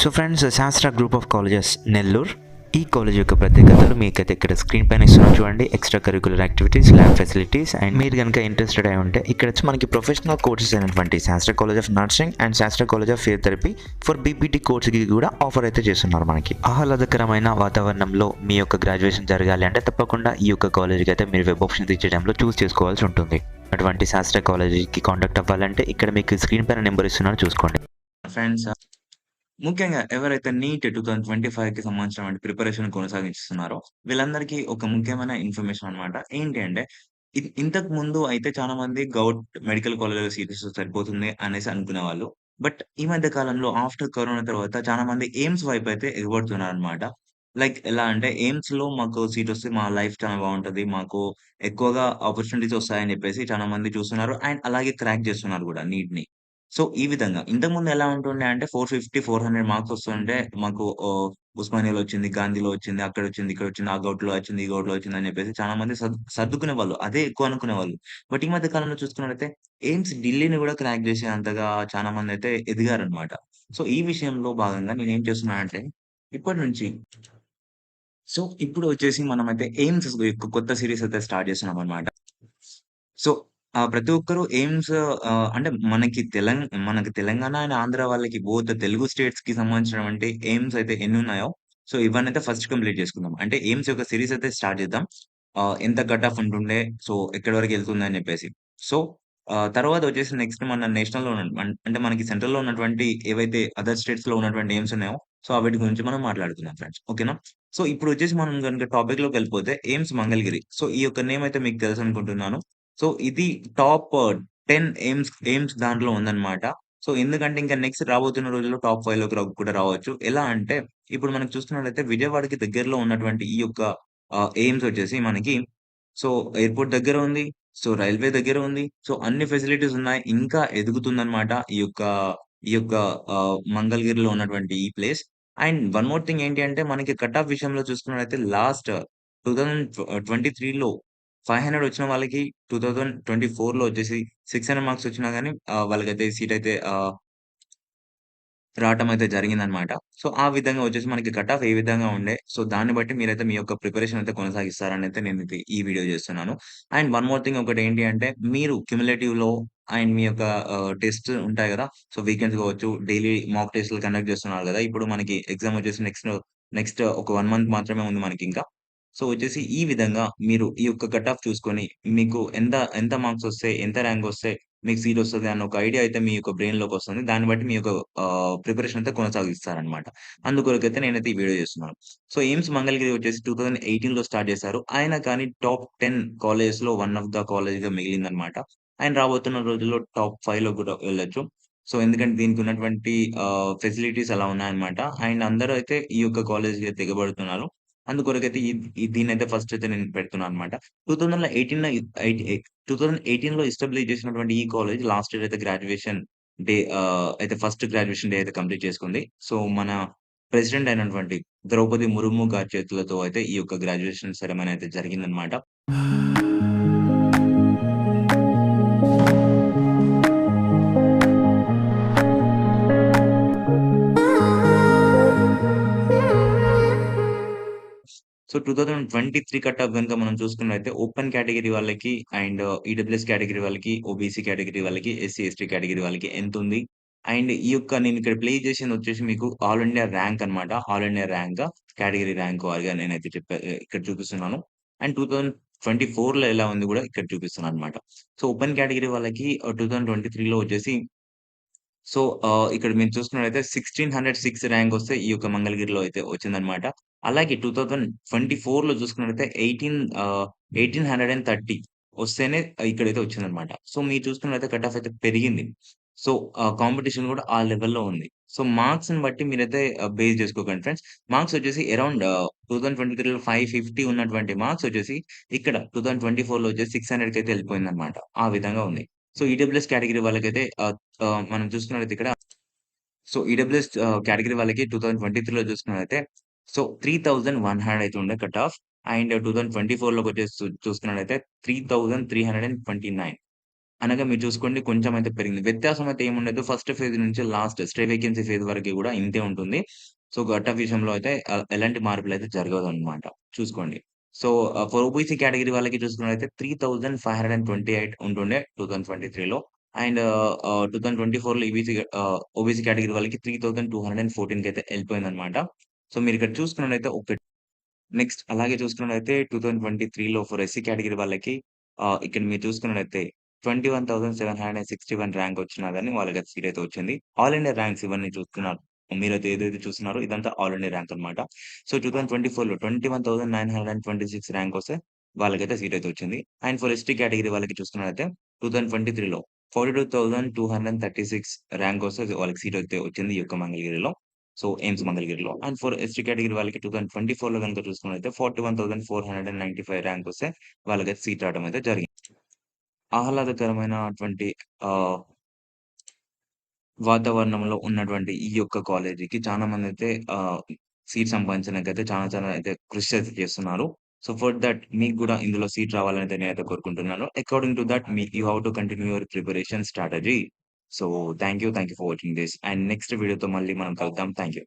So friends, శాస్త్ర group of colleges Nellore ఈ college యొక్క ప్రత్యేకతలు మీకైతే ఇక్కడ స్క్రీన్ పైన ఇస్తున్నాం చూడండి. Extra curricular activities, lab facilities, and మీరు కనుక ఇంట్రెస్టెడ్ అయి ఉంటే ఇక్కడ వచ్చి మనకి ప్రొఫెషనల్ కోర్సెస్ అయినటువంటి శాస్త్ర కాలేజ్ ఆఫ్ నర్సింగ్ అండ్ శాస్త్ర college of physiotherapy for BPT కోర్సుకి కూడా ఆఫర్ అయితే చేస్తున్నారు. మనకి ఆహ్లాదకరమైన వాతావరణంలో మీ యొక్క గ్రాడ్యుయేషన్ జరగాలి అంటే తప్పకుండా ఈ యొక్క కాలేజ్కి అయితే మీరు వెబ్ ఆప్షన్ ఇచ్చే టైంలో చూస్ చేసుకోవాల్సి ఉంటుంది. అటువంటి శాస్త్ర కాలేజీకి కాంటాక్ట్ అవ్వాలంటే ఇక్కడ మీకు స్క్రీన్ పైన నెంబర్ ఇస్తున్నాను, చూసుకోండి. ఫ్రెండ్స్, ముఖ్యంగా ఎవరైతే నీట్ 2025కి సంబంధించినటువంటి ప్రిపరేషన్ కొనసాగిస్తున్నారో వీళ్ళందరికీ ఒక ముఖ్యమైన ఇన్ఫర్మేషన్ అన్నమాట. ఏంటి అంటే ఇంతకు ముందు అయితే చాలా మంది మెడికల్ కాలేజ్‌లో సీట్స్ సరిపోతుంది అనేసి అనుకునేవాళ్ళు. బట్ ఈ మధ్య కాలంలో ఆఫ్టర్ కరోనా తర్వాత చాలా మంది ఎయిమ్స్ వైపు అయితే ఎగబడుతున్నారన్నమాట. లైక్ ఎలా అంటే ఎయిమ్స్‌లో మాకు సీట్ వస్తే మా లైఫ్ చాలా బావుంటది. మాకు ఎక్కువగా ఆపర్చునిటీస్ వస్తాయని చెప్పేసి చాలా మంది చూస్తున్నారు. అండ్ అలాగే క్రాక్ చేస్తున్నారు కూడా నీట్‌ని. సో, ఈ విధంగా. ఇంతకుముందు ఎలా ఉంటుండే అంటే 450, 400 మార్క్స్ వస్తుంటే మాకు ఉస్మానియాలో వచ్చింది, గాంధీలో వచ్చింది, అక్కడొచ్చింది, ఇక్కడొచ్చింది, ఆ గౌట్‌లో వచ్చింది, ఈ గౌట్‌లో వచ్చిందని చెప్పేసి చాలా మంది సర్దుకునేవాళ్ళు. అదే ఎక్కువ అనుకునేవాళ్ళు. బట్ ఈ మధ్య కాలంలో చూసుకున్నట్టయితే ఎయిమ్స్ ఢిల్లీని కూడా క్రాక్ చేసే అంతగా చాలా మందయితే ఎదిగారనమాట. సో, ఈ విషయంలో భాగంగా నేనేం చేస్తున్నానంటే ఇప్పటి నుంచి ఇప్పుడు వచ్చేసి మనమైతే ఎయిమ్స్ యొక్క కొత్త సీరీస్ అయితే స్టార్ట్ చేస్తున్నామనమాట. సో, ప్రతి ఒక్కరు ఎయిమ్స్ అంటే మనకి తెలంగాణ అండ్ ఆంధ్ర వాళ్ళకి బోత్ తెలుగు స్టేట్స్‌కి సంబంధించినటువంటి ఎయిమ్స్ అయితే ఎన్నున్నాయో, సో, ఇవన్నైతే ఫస్ట్ కంప్లీట్ చేసుకుందాం. అంటే ఎయిమ్స్ యొక్క సీరీస్ అయితే స్టార్ట్ చేద్దాం. ఎంత కట్ ఆఫ్ ఉంటుండే, సో, ఎక్కడి వరకు ఎళ్తుందని చెప్పేసి. సో, తర్వాత వచ్చేసి నెక్స్ట్ మన నేషనల్‌లో అంటే మనకి సెంట్రల్‌లో ఉన్నటువంటి ఏవైతే అదర్ స్టేట్స్‌లో ఉన్నటువంటి ఎయిమ్స్ ఉన్నాయో, సో, వీటి గురించి మనం మాట్లాడుకుందాం ఫ్రెండ్స్. ఓకేనా? సో, ఇప్పుడొచ్చేసి మనం గనుక టాపిక్‌లోకెళ్ళిపోతే ఎయిమ్స్ మంగళగిరి. సో, ఈ యొక్క నేమ్ అయితే మీకు తెలుసనుకుంటున్నాను. సో, ఇది టాప్ 10 ఎయిమ్స్ దాంట్లో ఉందన్నమాట. సో, ఎందుకంటే ఇంకా నెక్స్ట్ రాబోతున్న రోజుల్లో టాప్ 5లోకి కూడా రావచ్చు. ఎలా అంటే ఇప్పుడు మనకు చూస్తున్నట్లయితే విజయవాడకి దగ్గరలో ఉన్నటువంటి ఈ యొక్క ఎయిమ్స్ వచ్చేసి మనకి సో, ఎయిర్‌పోర్ట్ దగ్గర ఉంది. సో, రైల్వే దగ్గర ఉంది. సో, అన్ని ఫెసిలిటీస్ ఉన్నాయి. ఇంకా ఎదుగుతుందన్నమాట ఈ యొక్క మంగళగిరిలో ఉన్నటువంటి ఈ place. And one more thing ఏంటి అంటే మనకి కట్ ఆఫ్ విషయంలో చూసుకున్నట్లయితే లాస్ట్ 2023లో 500 వచ్చిన వాళ్ళకి 2024లో వచ్చేసి 600 మార్క్స్ వచ్చినా గాని వాళ్ళకైతే సీట్ అయితే రావటం అయితే జరిగిందనమాట. సో, ఆ విధంగా వచ్చేసి మనకి కట్ ఆఫ్ ఏ విధంగా ఉండే, సో, దాన్ని బట్టి మీరైతే మీ యొక్క ప్రిపరేషన్ అయితే కొనసాగిస్తారనైతే నేనైతే ఈ వీడియో చేస్తున్నాను. అండ్ వన్ మోర్ థింగ్ ఒకటేంటి అంటే మీరు క్యుములేటివ్‌లో అండ్ మీ యొక్క టెస్ట్ ఉంటాయి గదా! సో, వీకెండ్స్ కావచ్చు, డైలీ మాక్ టెస్ట్‌లు కండక్ట్ చేస్తున్నారు గదా! ఇప్పుడు మనకి ఎగ్జామ్ వచ్చేసి నెక్స్ట్ ఒక 1 మంత్ మాత్రమే ఉంది మనకింకా. సో, వచ్చేసి ఈ విధంగా మీరు ఈ యొక్క కట్ ఆఫ్ చూసుకొని మీకు ఎంత ఎంత మార్క్స్ వస్తాయి, ఎంత ర్యాంక్ వస్తే మీకు సీట్ వస్తది అన్న ఒక ఐడియా అయితే మీ యొక్క బ్రెయిన్‌లోకొస్తుంది. దాన్ని బట్టి మీ యొక్క ప్రిపరేషన్ అయితే కొనసాగిస్తారనమాట. అందుకొరకైతే నేనైతే ఈ వీడియో చేస్తున్నాను. సో, ఎయిమ్స్ మంగళగిరి వచ్చేసి 2018లో స్టార్ట్ చేశారు. అయినా కానీ టాప్ 10 కాలేజెస్‌లో వన్ ఆఫ్ ద కాలేజ్‌గా మిగిలిందనమాట. అండ్ రాబోతున్న రోజుల్లో టాప్ 5లో కూడా వెళ్ళొచ్చు. సో, ఎందుకంటే దీనికి ఉన్నటువంటి ఫెసిలిటీస్ అలా ఉన్నాయన్నమాట. అండ్ అందరూ అయితే ఈ యొక్క కాలేజ్‌కి దిగబడుతున్నారు. అందుకొరకైతే దీన్నైతే ఫస్ట్ అయితే నేను పెడుతున్నానన్నమాట. 2018లో ఎయిట్ ఎ 2018లో ఎస్టాబ్లిష్ చేసినటువంటి ఈ కాలేజ్ లాస్ట్ ఇయర్ అయితే గ్రాడ్యుయేషన్ అయితే ఫస్ట్ గ్రాడ్యుయేషన్ డే అయితే కంప్లీట్ చేసుకుంది. సో, మన ప్రెసిడెంట్ అయినటువంటి ద్రౌపది ముర్ము గారి చేతులతో అయితే ఈ యొక్క గ్రాడ్యుయేషన్ సెరమనీ అయితే జరిగిందన్నమాట. సో, 2023 కట్ ఆఫ్ గనుక మనం చూసుకున్నట్టయితే ఓపెన్ కేటగరీ వాళ్ళకి అండ్ ఈడబ్ల్యూఎస్ కేటగరీ వాళ్ళకి, ఓబీసీ కేటగరీ వాళ్ళకి, ఎస్సీ, ఎస్టీ కేటగరీ వాళ్ళకి ఎంతుంది? అండ్ ఈ యొక్క నేనిక్కడ ప్లే చేసిందొచ్చేసి మీకు ఆల్ ఇండియా ర్యాంక్ అన్నమాట. All India rank category rank వారీగా నేనైతే ఇక్కడ చూపిస్తున్నాను. అండ్ 2024లో ఎలా ఉంది గూడా ఇక్కడ చూపిస్తున్నానన్నమాట. సో, ఓపెన్ కేటగరీ వాళ్ళకి 2023లో వచ్చేసి సో, ఇక్కడ మీరు చూసుకున్నట్టయితే 1606 ర్యాంక్ వస్తే ఈ యొక్క మంగళగిరిలో అయితే వచ్చిందన్నమాట. అలాగే 2024లో చూసుకున్నట్టయితే 1830 వస్తేనే ఇక్కడైతే వచ్చిందన్నమాట. సో, మీరు చూసుకున్నట్టయితే కట్ ఆఫ్ అయితే పెరిగింది. సో, కాంపిటీషన్ కూడా ఆ లెవెల్‌లో ఉంది. సో, మార్క్స్‌ని బట్టి మీరైతే బేస్ చేసుకోకండి ఫ్రెండ్స్. మార్క్స్ వచ్చేసి అరౌండ్ 2023లో 550 ఉన్నటువంటి మార్క్స్ వచ్చేసి ఇక్కడ 2024లో వచ్చేసి 600కి అయితే ఎళ్ళిపోయిందన్నమాట. ఆ విధంగా ఉంది. సో, ఈడబ్ల్యూఎస్ కేటగరీ వాళ్ళకైతే మనం చూసుకున్నట్టయితే ఇక్కడ ఈడబ్ల్యూఎస్ కేటగరీ వాళ్ళకి 2023లో చూసుకున్నట్టయితే 3100 అయితే ఉండే కట్ ఆఫ్. అండ్ 2024లోకొచ్చేసి చూసుకున్నట్టయితే 3329 అనగా మీరు చూసుకోండి కొంచెం అయితే పెరిగింది. వ్యత్యాసం అయితే ఏముండదు. ఫస్ట్ ఫేజ్ నుంచి లాస్ట్ స్టే వేకెన్సీ ఫేజ్ వరకి గూడా ఇంతే ఉంటుంది. సో, కట్ ఆఫ్ విషయంలో అయితే ఎలాంటి మార్పులైతే జరగవనమాట. చూసుకోండి. సో, ఫర్ ఓబీసీ కేటగరీ వాళ్ళకి చూసుకున్నట్టయితే 3528 ఉంటుండే 2023లో. అండ్ 2024లో ఓబీసీ కేటగరీ వాళ్ళకి 3214 కైతే ఎళ్ళిపోయిందనమాట. సో, మీరిక్కడ చూసుకున్నట్టయితే నెక్స్ట్ అలాగే చూసుకున్నట్టయితే 2023లో ఫర్ ఎస్సీ కేటగరీ వాళ్ళకి ఇక్కడ మీరు చూసుకున్నట్టయితే 21,761 ర్యాంక్ వచ్చినా గాని వాళ్ళకైతే సీట్ అయితే వచ్చింది. ఆల్ ఇండియా ర్యాంక్స్ ఇవన్నీ చూస్తున్నారు. మీరైతే ఏదైతే చూస్తున్నారో ఇదంతా ఆల్ ఇండియా ర్యాంక్ అన్నమాట. సో, 2024లో 21,926 ర్యాంక్ వస్తే వాళ్ళకైతే సీట్ అయితే వచ్చింది. అండ్ ఫర్ ఎస్టీ కేటగరీ వాళ్ళకి చూసుకున్నట్టయితే 2023లో 42,236 ర్యాంక్ వస్తే వాళ్ళకి సీట్ అయితే వచ్చింది ఈ యొక్క మంగళగిరిలో. సో, ఎయిమ్స్ మంగళగిరిలో. అండ్ ఫర్ ఎస్టీ కేటగరీ వాళ్ళకి 2024లో గనుక చూసుకున్నట్టయితే 41,495 ర్యాంక్ వస్తే వాళ్ళకైతే సీట్ రావడం అయితే జరిగింది. ఆహ్లాదకరమైనటువంటి ఆహ్, వాతావరణంలో ఉన్నటువంటి ఈ యొక్క కాలేజీకి చాలా మందైతే సీట్ సంపాదించడానికైతే చాలా చాలా అయితే కృషి అయితే చేస్తున్నారు. సో, ఫర్ థట్ మీకు గూడా ఇందులో సీట్ రావాలని నేనైతే కోరుకుంటున్నాను. According to that you have to continue your preparation strategy. So, thank you for watching this. And next వీడియోతో మళ్ళీ మనం కలుద్దాం. Thank you.